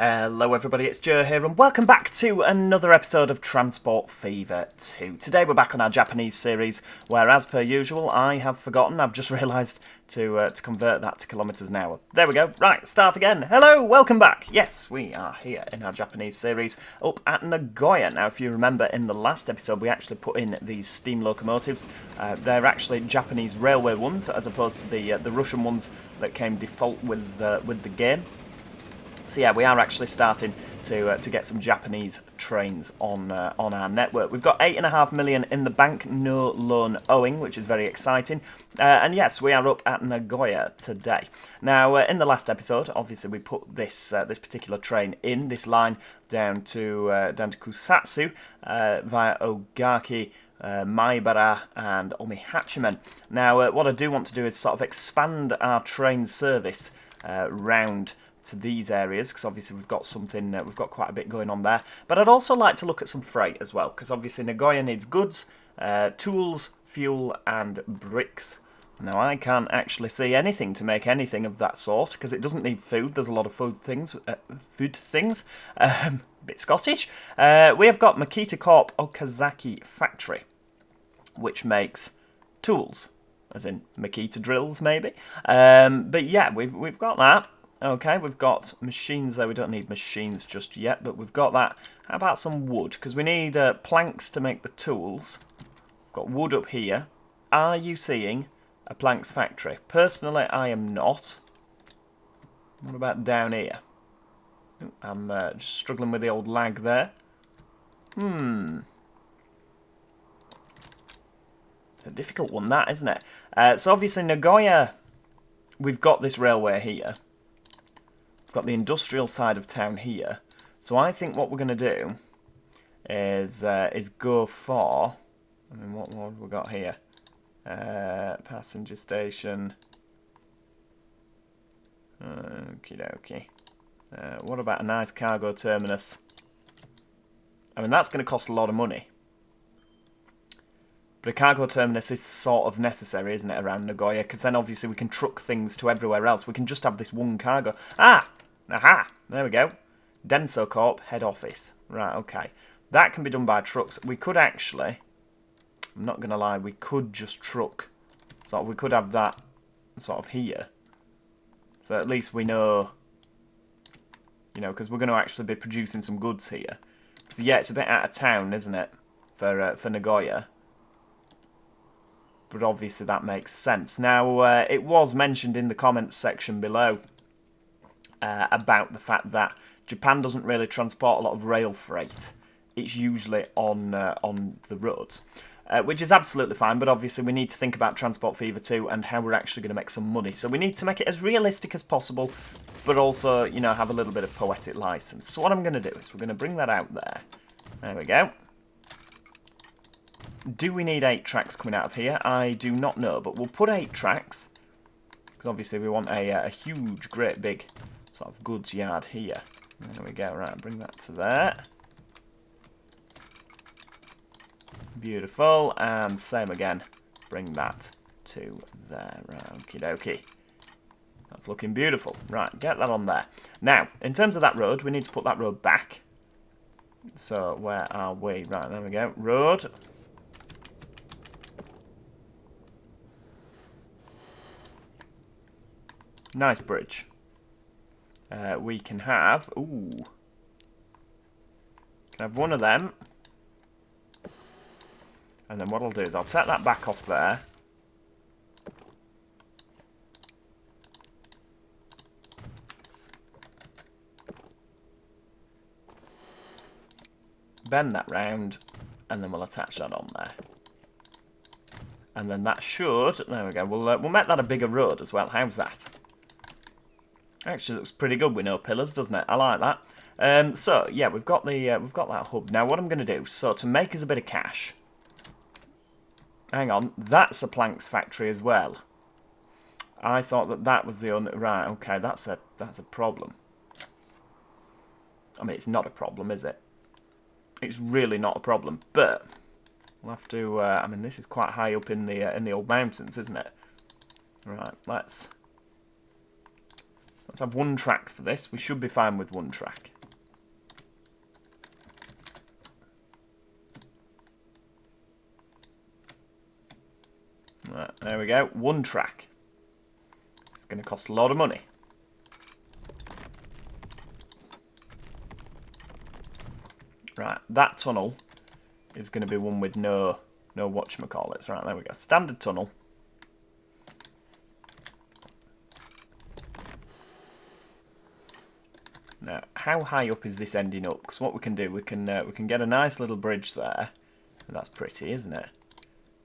Hello everybody, it's Joe here and welcome back to another episode of Transport Fever 2. Today we're back on our Japanese series where, as per usual, I have forgotten, I've just realised to convert that to kilometres an hour. There we go, right, start again. Hello, welcome back. Yes, we are here in our Japanese series up at Nagoya. Now, if you remember, in the last episode we actually put in these steam locomotives. They're actually Japanese railway ones as opposed to the Russian ones that came default with the game. So yeah, we are actually starting to get some Japanese trains on our network. We've got 8.5 million in the bank, no loan owing, which is very exciting. And yes, we are up at Nagoya today. Now, in the last episode, obviously we put this particular train in this line down to Kusatsu via Ogaki, Maibara and Omihachimen. Now, what I do want to do is sort of expand our train service round to these areas, because obviously we've got quite a bit going on there. But I'd also like to look at some freight as well, because obviously Nagoya needs goods, tools, fuel and bricks. Now I can't actually see anything to make anything of that sort, because it doesn't need food. There's a lot of food things. A bit Scottish. We have got Makita Corp Okazaki Factory, which makes tools, as in Makita drills maybe. But yeah, we've got that. Okay, we've got machines there. We don't need machines just yet, but we've got that. How about some wood? Because we need planks to make the tools. We've got wood up here. Are you seeing a planks factory? Personally, I am not. What about down here? I'm just struggling with the old lag there. It's a difficult one, that, isn't it? So obviously Nagoya, we've got this railway here. We've got the industrial side of town here. So I think what we're going to do is go for... I mean, what have we got here? Passenger station. Okie dokie. What about a nice cargo terminus? I mean, that's going to cost a lot of money. But a cargo terminus is sort of necessary, isn't it, around Nagoya? Because then obviously we can truck things to everywhere else. We can just have this one cargo. Aha! There we go. Denso Corp head office. Right, okay. That can be done by trucks. We could actually, I'm not going to lie, we could just truck. So we could have that sort of here. So at least we know, you know, because we're going to actually be producing some goods here. So yeah, it's a bit out of town, isn't it, for Nagoya? But obviously that makes sense. Now, it was mentioned in the comments section below about the fact that Japan doesn't really transport a lot of rail freight. It's usually on the roads, which is absolutely fine, but obviously we need to think about Transport Fever 2 and how we're actually going to make some money. So we need to make it as realistic as possible, but also, you know, have a little bit of poetic license. So what I'm going to do is we're going to bring that out there. There we go. Do we need 8 tracks coming out of here? I do not know, but we'll put 8 tracks, because obviously we want a huge, great big sort of goods yard here. There we go, right, bring that to there. Beautiful, and same again, bring that to there. Right, okie dokie. That's looking beautiful. Right, get that on there. Now, in terms of that road, we need to put that road back. So, where are we? Right, there we go. Road. Nice bridge. We can have... Ooh. Can have one of them. And then what I'll do is I'll take that back off there. Bend that round. And then we'll attach that on there. And then that should... There we go. We'll make that a bigger road as well. How's that? Actually looks pretty good with no pillars, doesn't it? I like that. So yeah, we've got that hub. Now what I'm going to do, so to make us a bit of cash. Hang on, that's a planks factory as well. I thought that was the only... Right, okay, that's a problem. I mean, it's not a problem, is it? It's really not a problem, but we'll have to... I mean, this is quite high up in the old mountains, isn't it? Right, let's Let's have one track for this. We should be fine with one track. Right, there we go. One track. It's going to cost a lot of money. Right, that tunnel is going to be one with no whatchamacallits. Right, there we go. Standard tunnel. Now, how high up is this ending up? Because what we can do, we can get a nice little bridge there. And that's pretty, isn't it?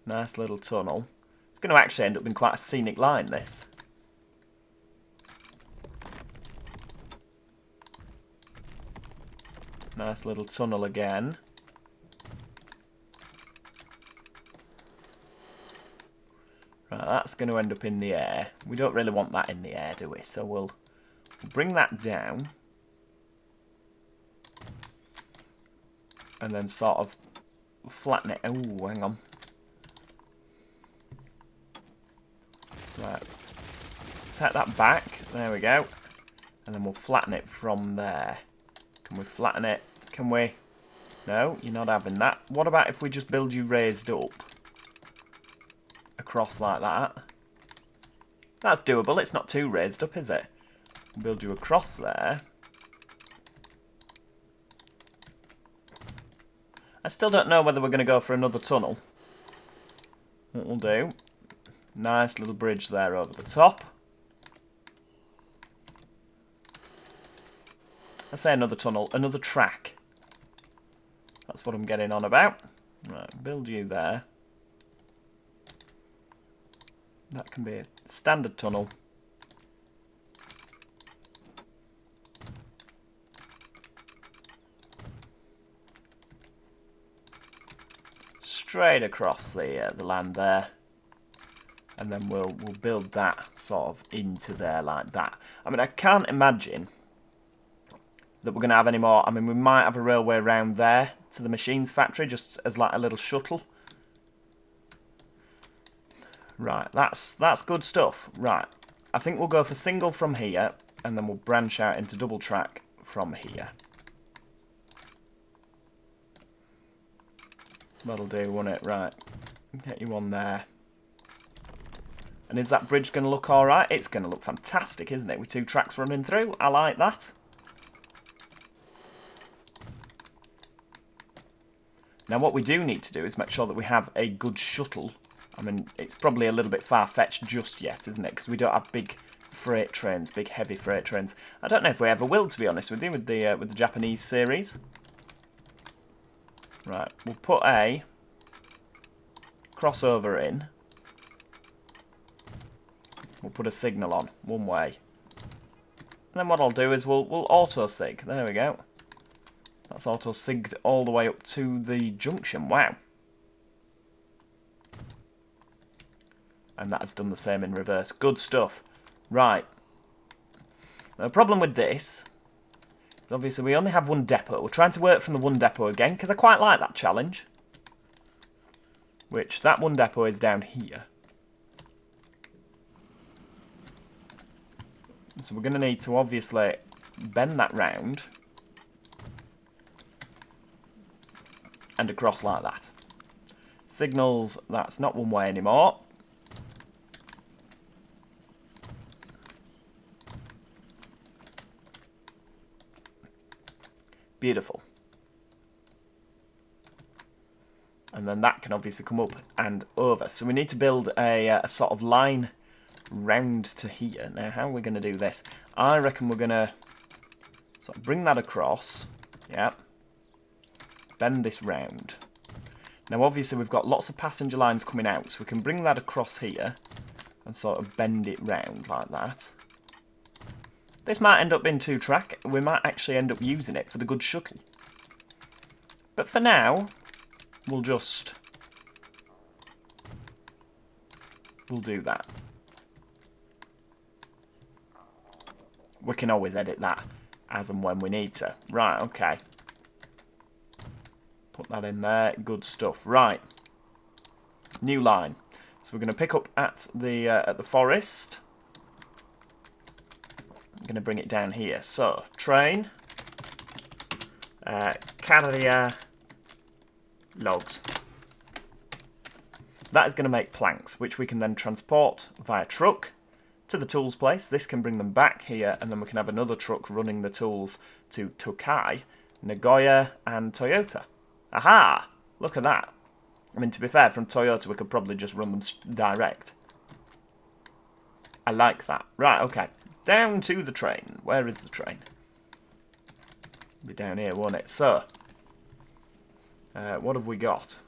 Nice little tunnel. It's going to actually end up being quite a scenic line, this. Nice little tunnel again. Right, that's going to end up in the air. We don't really want that in the air, do we? So we'll bring that down. And then sort of flatten it. Oh, hang on. Right. Take that back. There we go. And then we'll flatten it from there. Can we flatten it? Can we? No, you're not having that. What about if we just build you raised up? Across like that. That's doable. It's not too raised up, is it? We'll build you across there. I still don't know whether we're going to go for another tunnel. What we'll do. Nice little bridge there over the top. I say another tunnel, another track. That's what I'm getting on about. Right, build you there. That can be a standard tunnel. Straight across the land there. And then we'll build that sort of into there like that. I mean, I can't imagine that we're going to have any more. I mean, we might have a railway around there to the machines factory, just as like a little shuttle. Right, that's good stuff. Right, I think we'll go for single from here, and then we'll branch out into double track from here. That'll do, won't it? Right, get you on there. And is that bridge going to look alright? It's going to look fantastic, isn't it? With two tracks running through. I like that. Now what we do need to do is make sure that we have a good shuttle. I mean, it's probably a little bit far-fetched just yet, isn't it? Because we don't have big freight trains, big heavy freight trains. I don't know if we ever will, to be honest with you, with the Japanese series. Right, we'll put a crossover in. We'll put a signal on, one way. And then what I'll do is we'll auto-sig. There we go. That's auto-sigged all the way up to the junction. Wow. And that has done the same in reverse. Good stuff. Right. Now, the problem with this is obviously we only have one depot. We're trying to work from the one depot again, because I quite like that challenge. Which, that one depot is down here. So we're going to need to obviously bend that round. And across like that. Signals, that's not one way anymore. Beautiful. And then that can obviously come up and over. So we need to build a sort of line round to here. Now, how are we going to do this? I reckon we're going to sort of bring that across. Yeah. Bend this round. Now, obviously, we've got lots of passenger lines coming out, so we can bring that across here and sort of bend it round like that. This might end up being two track. We might actually end up using it for the good shuttle. But for now, we'll do that. We can always edit that as and when we need to. Right, okay. Put that in there. Good stuff. Right. New line. So we're going to pick up at the forest. I'm going to bring it down here. So, train, carrier, logs. That is going to make planks, which we can then transport via truck to the tools place. This can bring them back here, and then we can have another truck running the tools to Tokai, Nagoya, and Toyota. Aha! Look at that. I mean, to be fair, from Toyota we could probably just run them direct. I like that. Right, okay. Down to the train. Where is the train? It'll be down here, won't it? So, what have we got?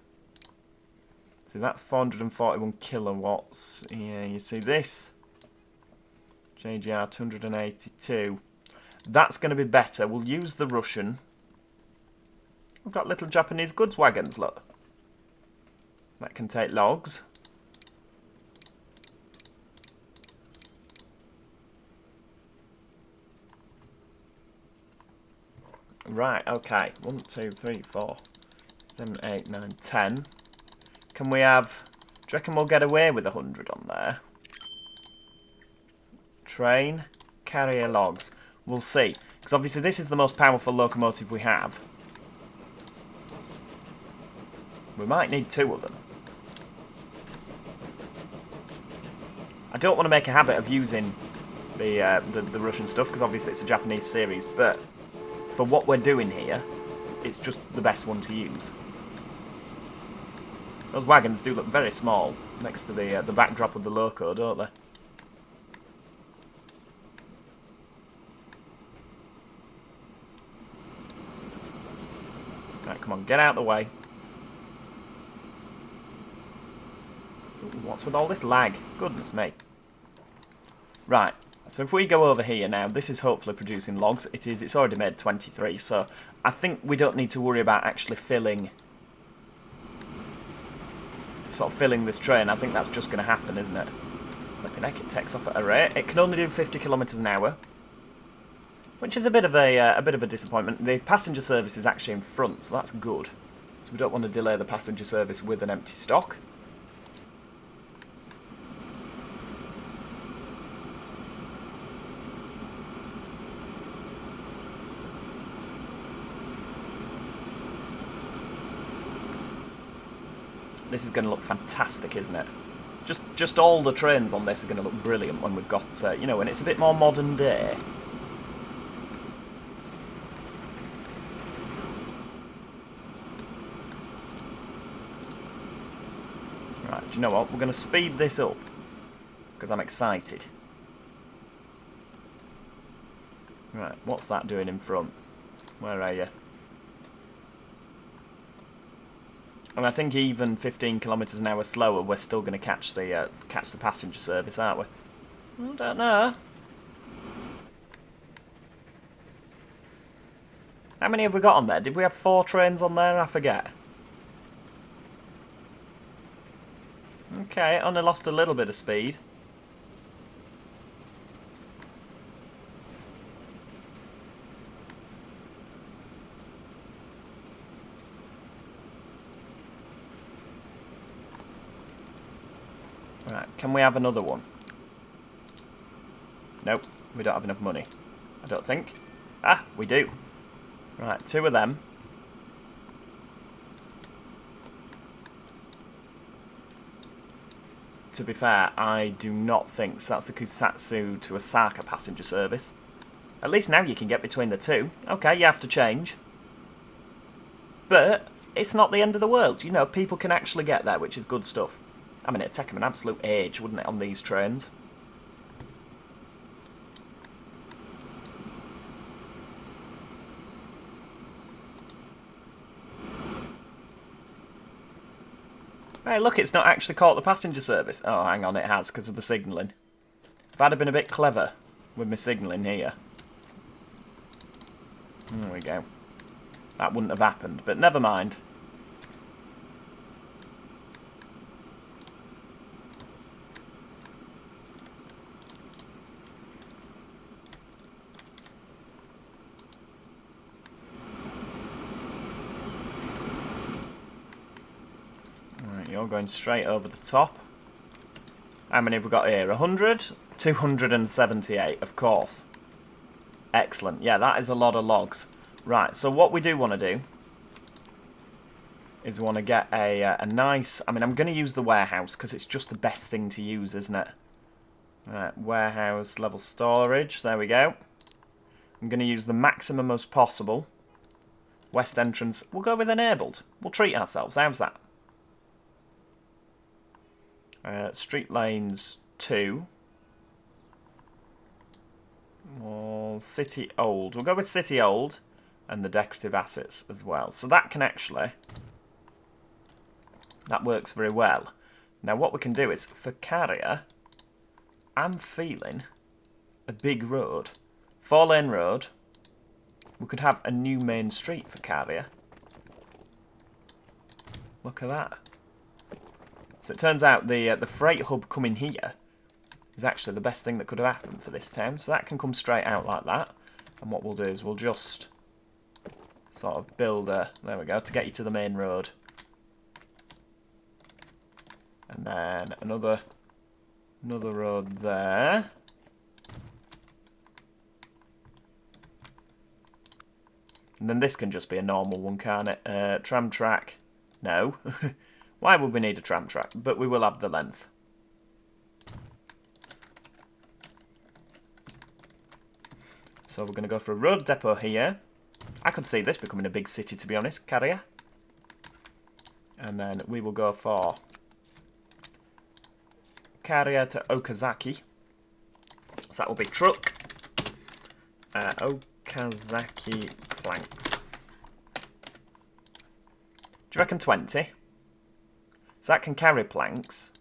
See, that's 441 kilowatts. Yeah, you see this? JGR 282. That's going to be better. We'll use the Russian. We've got little Japanese goods wagons, look. That can take logs. Right, okay. 1, 2, 3, 4, 7, 8, 9, 10. Can we have... Do you reckon we'll get away with 100 on there? Train, carrier logs. We'll see. Because obviously this is the most powerful locomotive we have. We might need 2 of them. I don't want to make a habit of using the Russian stuff, because obviously it's a Japanese series, but for what we're doing here, it's just the best one to use. Those wagons do look very small next to the backdrop of the loco, don't they? Right, come on, get out of the way. What's with all this lag? Goodness me. Right, so if we go over here now, this is hopefully producing logs. It's already made 23, so I think we don't need to worry about actually filling this train. I think that's just going to happen, isn't it? Flipping heck, it takes off at a rate. It can only do 50 kilometres an hour, which is a bit of a disappointment. The passenger service is actually in front, so that's good. So we don't want to delay the passenger service with an empty stock. This is going to look fantastic, isn't it? Just all the trains on this are going to look brilliant when we've got, you know, when it's a bit more modern day. Right, do you know what? We're going to speed this up, because I'm excited. Right, what's that doing in front? Where are you? And I think even 15 kilometres an hour slower, we're still going to catch the passenger service, aren't we? I don't know. How many have we got on there? Did we have 4 trains on there? I forget. Okay, only lost a little bit of speed. Right, can we have another one? Nope, we don't have enough money. I don't think. Ah, we do. Right, 2 of them. To be fair, I do not think so. That's the Kusatsu to Osaka passenger service. At least now you can get between the 2. Okay, you have to change. But it's not the end of the world. You know, people can actually get there, which is good stuff. I mean, it'd take them an absolute age, wouldn't it, on these trains? Hey, look, it's not actually caught the passenger service. Oh, hang on, it has, because of the signalling. If I'd have been a bit clever with my signalling here. There we go. That wouldn't have happened, but never mind. You're going straight over the top. How many have we got here? 100? 278, of course. Excellent. Yeah, that is a lot of logs. Right, so what we do want to do is we want to get a nice... I mean, I'm going to use the warehouse because it's just the best thing to use, isn't it? Right, warehouse level storage. There we go. I'm going to use the maximum as possible. West entrance. We'll go with enabled. We'll treat ourselves. How's that? Street lanes 2. Well, city old. We'll go with city old and the decorative assets as well. So that can actually... That works very well. Now what we can do is, for carrier, I'm feeling a big road. 4-lane road. We could have a new main street for carrier. Look at that. So it turns out the freight hub coming here is actually the best thing that could have happened for this town. So that can come straight out like that. And what we'll do is we'll just sort of build a... There we go, to get you to the main road. And then another road there. And then this can just be a normal one, can't it? Tram track. No. Why would we need a tram track? But we will have the length. So we're going to go for a road depot here. I could see this becoming a big city, to be honest. Carrier. And then we will go for... carrier to Okazaki. So that will be truck. Okazaki planks. Do you reckon 20? So that can carry planks.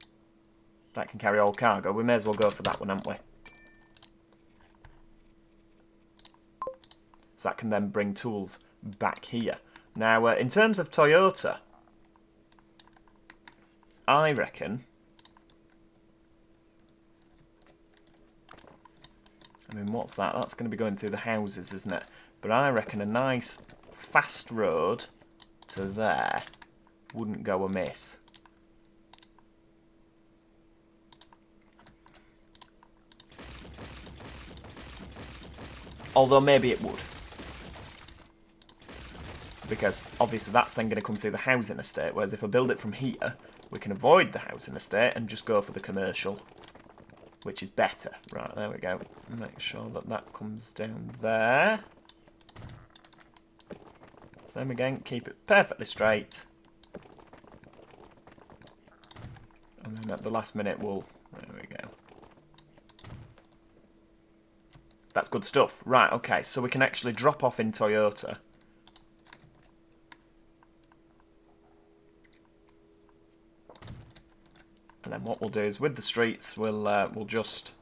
That can carry all cargo. We may as well go for that one, haven't we? So that can then bring tools back here. Now, in terms of Toyota, I reckon... I mean, what's that? That's going to be going through the houses, isn't it? But I reckon a nice, fast road to there wouldn't go amiss. Although maybe it would. Because obviously that's then going to come through the housing estate, whereas if I build it from here, we can avoid the housing estate and just go for the commercial, which is better. Right, there we go. Make sure that that comes down there. Same again, keep it perfectly straight. And then at the last minute we'll... There we go. That's good stuff. Right, okay, so we can actually drop off in Toyota. And then what we'll do is with the streets, we'll just...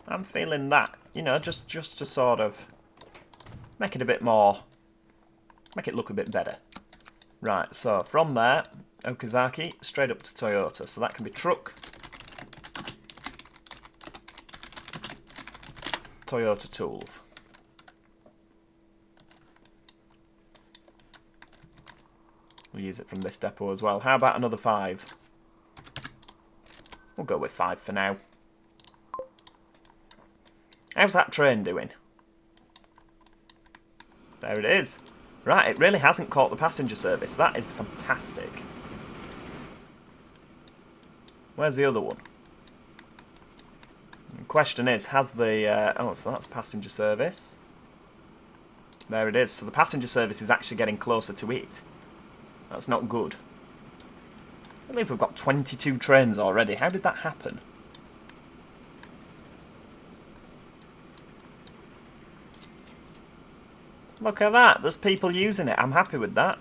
I'm feeling that, you know, just to sort of make it a bit more... Make it look a bit better. Right, so from there, Okazaki, straight up to Toyota. So that can be truck. Toyota tools. We'll use it from this depot as well. How about another 5? We'll go with 5 for now. How's that train doing? There it is. Right, it really hasn't caught the passenger service. That is fantastic. Where's the other one? The question is, has the... oh, so that's passenger service. There it is. So the passenger service is actually getting closer to it. That's not good. I believe we've got 22 trains already. How did that happen? Look at that. There's people using it. I'm happy with that.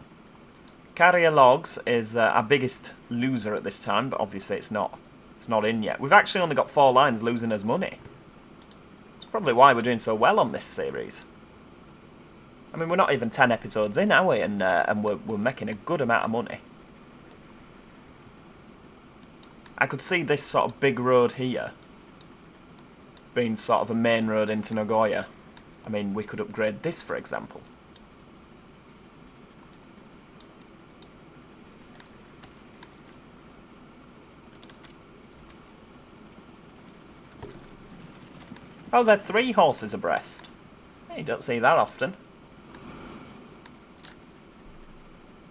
Carrier logs is our biggest loser at this time, but obviously it's not. It's not in yet. We've actually only got 4 lines losing us money. It's probably why we're doing so well on this series. I mean, we're not even 10 episodes in, are we? And we're making a good amount of money. I could see this sort of big road here being sort of a main road into Nagoya. I mean, we could upgrade this, for example. Oh, they're 3 horses abreast. You don't see that often.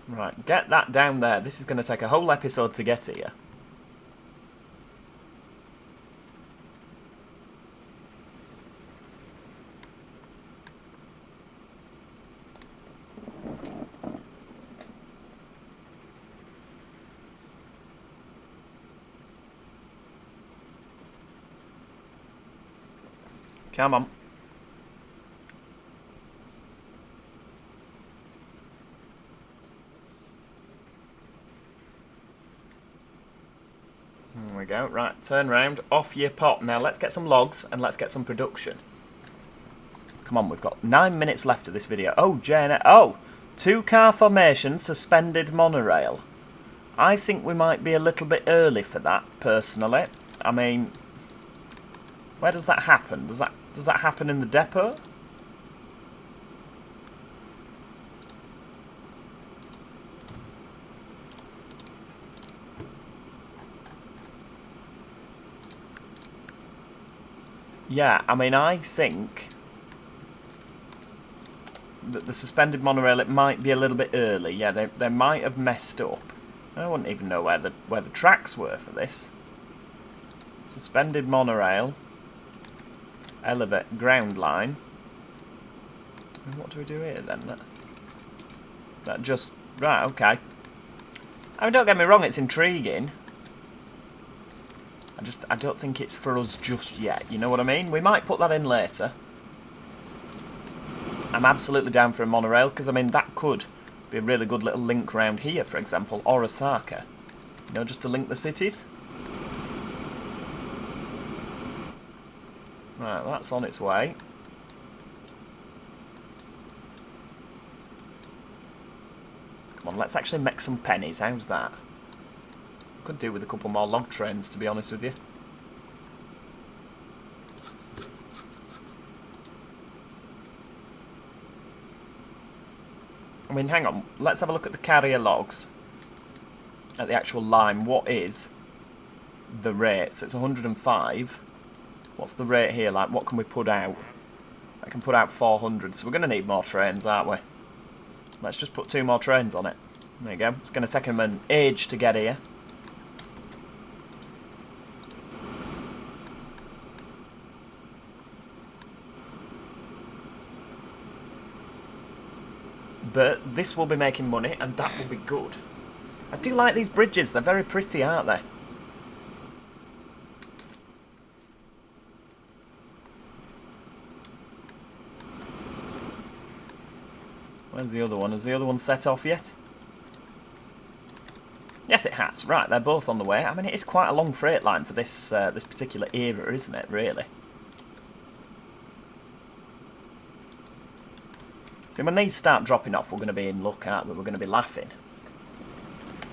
Right, get that down there. This is going to take a whole episode to get here. Come on. There we go. Right, turn round. Off you pop. Now let's get some logs and let's get some production. Come on, we've got 9 minutes left of this video. Oh, Jane. Oh, 2-car formation, suspended monorail. I think we might be a little bit early for that, personally. I mean, where does that happen? Does that happen in the depot? Yeah, I mean, I think that the suspended monorail, it might be a little bit early. Yeah, they might have messed up. I wouldn't even know where the tracks were for this. Suspended monorail. Elevate ground line. And what do we do here then? That just... Right, okay. I mean, don't get me wrong, it's intriguing. I don't think it's for us just yet, you know what I mean? We might put that in later. I'm absolutely down for a monorail, because, I mean, that could be a really good little link round here, for example, or Osaka. You know, just to link the cities. Right, that's on its way. Come on, let's actually make some pennies. How's that? Could do with a couple more log trains, to be honest with you. I mean, hang on. Let's have a look at the carrier logs. At the actual line. What is the rate? So it's 105. What's the rate here? Like, what can we put out? I can put out 400, so we're going to need more trains, aren't we? Let's just put 2 more trains on it. There you go. It's going to take them an age to get here. But this will be making money, and that will be good. I do like these bridges. They're very pretty, aren't they? Where's the other one? Has the other one set off yet? Yes, it has. Right, they're both on the way. I mean, it is quite a long freight line for this this particular era, isn't it, really? See, when these start dropping off, we're going to be in luck, aren't we? We're going to be laughing.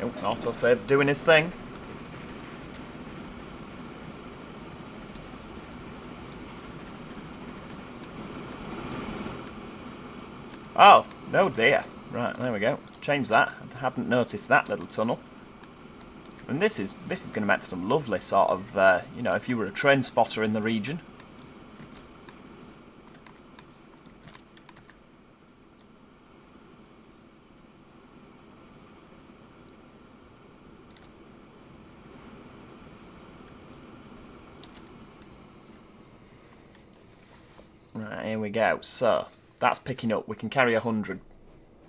Oh, autosave's doing his thing. Oh, no dear. Right, there we go. Change that. I hadn't noticed that little tunnel. And this is going to make for some lovely sort of, you know, if you were a train spotter in the region. Right, here we go. So, that's picking up. We can carry 100.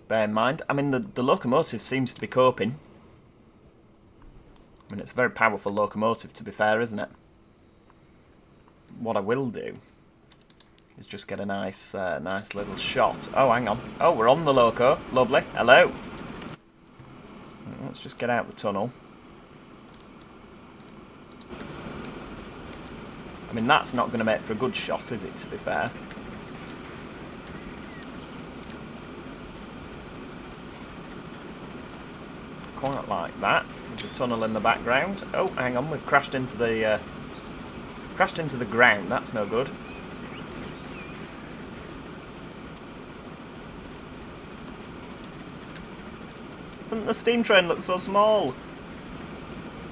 Bear in mind. I mean, the locomotive seems to be coping. I mean, it's a very powerful locomotive, to be fair, isn't it? What I will do is just get a nice nice little shot. Oh, hang on. Oh, we're on the loco. Lovely. Hello. Let's just get out the tunnel. I mean, that's not going to make for a good shot, is it, to be fair? Quite like that. With the tunnel in the background. Oh, hang on, we've crashed into the ground. That's no good. Doesn't the steam train look so small?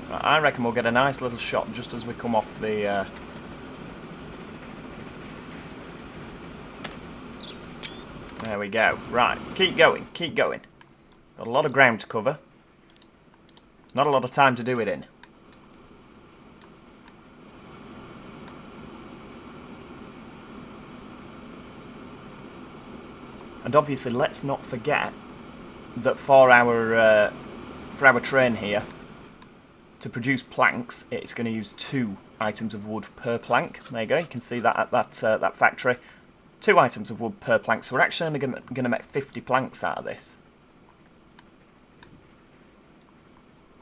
Right, I reckon we'll get a nice little shot just as we come off the There we go. Right, keep going, keep going. Got a lot of ground to cover. Not a lot of time to do it in. And obviously, let's not forget that for our train here, to produce planks, it's going to use 2 items of wood per plank. There you go. You can see that at that factory. 2 items of wood per plank. So we're actually only going to make 50 planks out of this.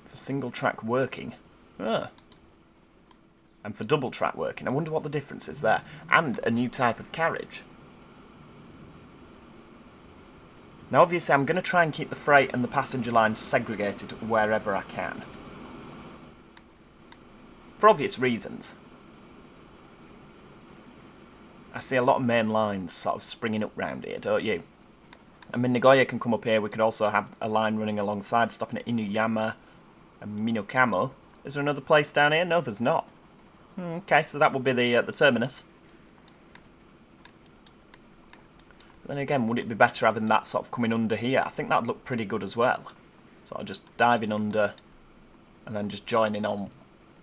For single track working. And for double track working. I wonder what the difference is there. And a new type of carriage. Now obviously I'm going to try and keep the freight and the passenger lines segregated wherever I can. For obvious reasons. I see a lot of main lines sort of springing up round here, don't you? I mean, Nagoya can come up here. We could also have a line running alongside, stopping at Inuyama and Minokamo. Is there another place down here? No, there's not. Okay, so that will be the terminus. Then again, would it be better having that sort of coming under here? I think that would look pretty good as well. Sort of just diving under and then just joining on,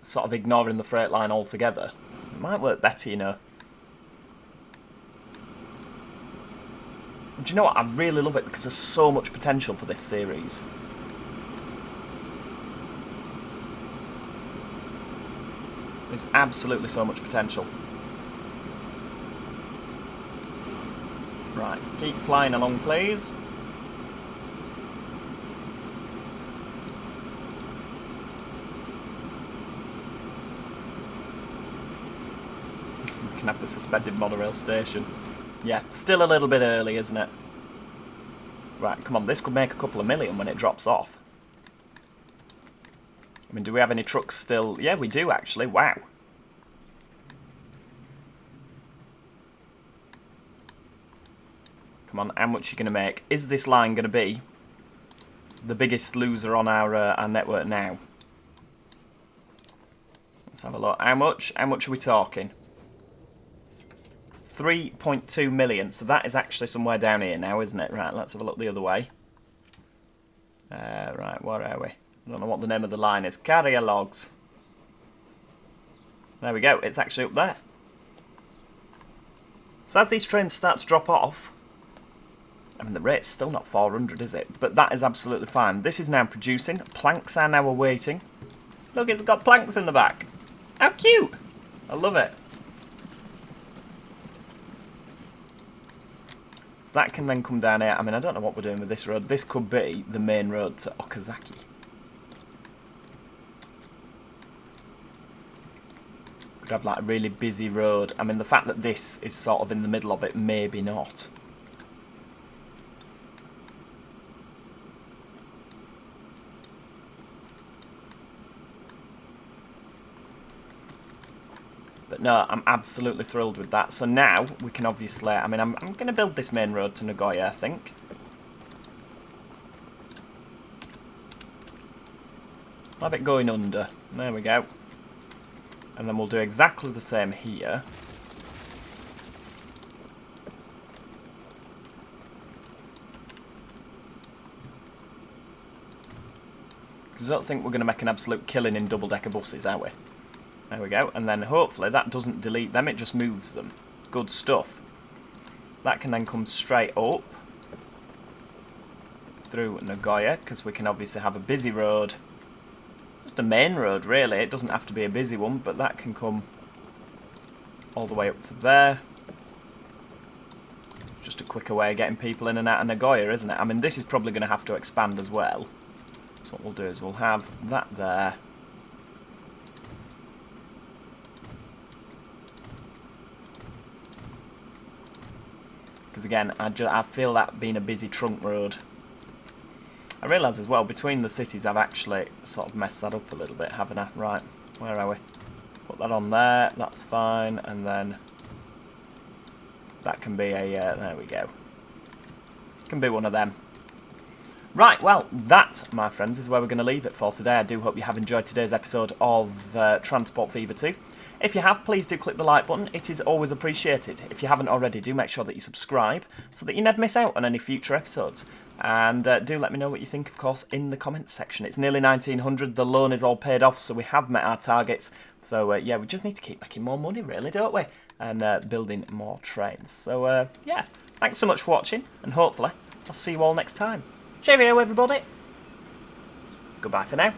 sort of ignoring the freight line altogether. It might work better, you know. Do you know what? I really love it because there's so much potential for this series. There's absolutely so much potential. Right, keep flying along, please. We can have the suspended monorail station. Yeah, still a little bit early, isn't it? Right, come on, this could make a couple of million when it drops off. I mean, do we have any trucks still? Yeah, we do, actually. Wow. Come on, how much are you going to make? Is this line going to be the biggest loser on our network now? Let's have a look. How much? How much are we talking? 3.2 million. So that is actually somewhere down here now, isn't it? Right, let's have a look the other way. Right, where are we? I don't know what the name of the line is. Carrier logs. There we go. It's actually up there. So as these trains start to drop off, I mean, the rate's still not 400, is it? But that is absolutely fine. This is now producing. Planks are now awaiting. Look, it's got planks in the back. How cute! I love it. So that can then come down here. I mean, I don't know what we're doing with this road. This could be the main road to Okazaki. Could have like a really busy road. I mean, the fact that this is sort of in the middle of it, maybe not. But no, I'm absolutely thrilled with that. So now we can obviously, I mean, I'm going to build this main road to Nagoya, I think. Have it going under. There we go. And then we'll do exactly the same here. Because I don't think we're going to make an absolute killing in double-decker buses, are we? There we go. And then hopefully that doesn't delete them, it just moves them. Good stuff. That can then come straight up through Nagoya, because we can obviously have a busy road. Just a main road, really. It doesn't have to be a busy one, but that can come all the way up to there. Just a quicker way of getting people in and out of Nagoya, isn't it? I mean, this is probably going to have to expand as well. So what we'll do is we'll have that there. Because again, I feel that being a busy trunk road. I realise as well, between the cities I've actually sort of messed that up a little bit, haven't I? Right, where are we? Put that on there, that's fine, and then that can be a, there we go. Can be one of them. Right, well, that, my friends, is where we're going to leave it for today. I do hope you have enjoyed today's episode of Transport Fever 2. If you have, please do click the like button. It is always appreciated. If you haven't already, do make sure that you subscribe so that you never miss out on any future episodes. And do let me know what you think, of course, in the comments section. It's nearly 1900. The loan is all paid off, so we have met our targets. So, yeah, we just need to keep making more money, really, don't we? And building more trains. So, yeah, thanks so much for watching, and hopefully I'll see you all next time. Cheerio, everybody. Goodbye for now.